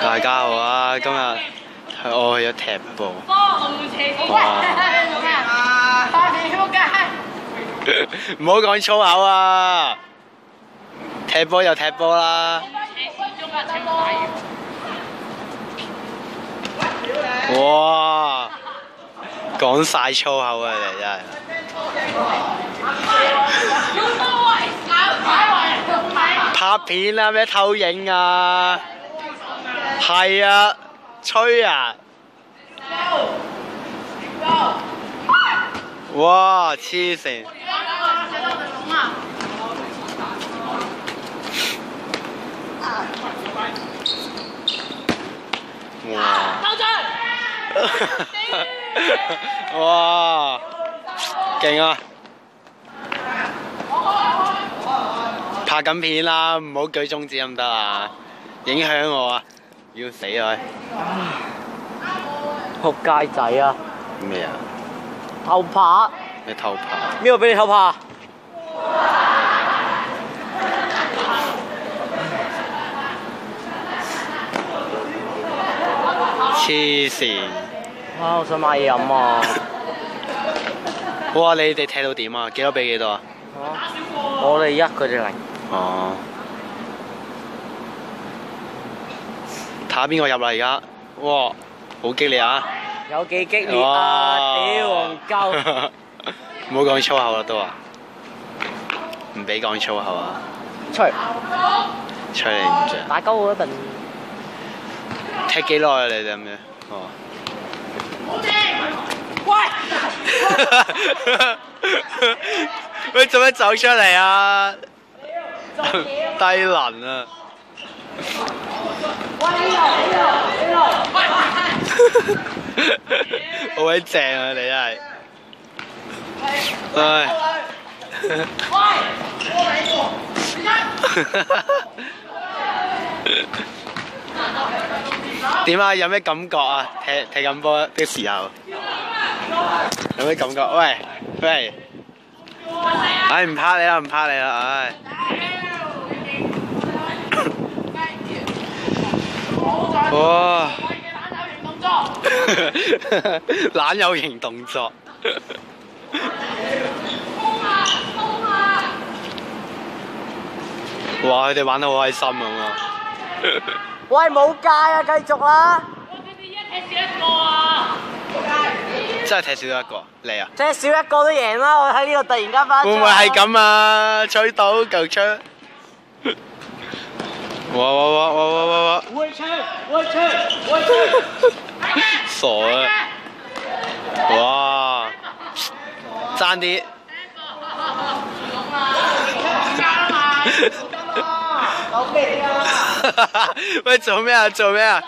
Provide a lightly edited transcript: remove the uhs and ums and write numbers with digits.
大家好啊！今日我去咗踢步。哇！唔好講粗口啊！踢波就踢波啦。哇！講晒粗口啊！你真係。拍片啦，咩偷影啊？係啊，吹啊！哇，黐線！哇！勁啊！拍緊片啦，唔好舉中指得唔得啊？影響我啊！要死佢！仆街仔啊！咩啊？偷拍！你偷拍？邊個俾你偷拍？黐線！啊！我想買嘢飲啊！哇！你哋踢到點啊？幾多比幾多啊？我哋1，佢哋0。哦。睇下邊個入啦而家？哇！好激烈啊！有幾激烈啊！屌戇鳩！唔好講粗口啦都話，唔俾講粗口啊！吹吹你唔着。打鳩我一頓。踢幾耐啊？你哋咁樣？哦。喂！做咩走出嚟啊？低能啊！好鬼正啊！你真係，唉。點啊？有咩感覺啊？踢緊波的時候，有咩感覺？喂喂，唉唔拍你啦，唔拍你啦，唉。哇！懶有型動作。哇！佢哋玩得好開心咁啊！喂，冇界啊！繼續啦！真係踢少咗一個，你啊？踢少一個都贏啦！我喺呢度突然間翻。會唔會係咁啊？吹到夠槍！哇！傻啊！哇！爭啲！喂，做咩啊？做咩啊？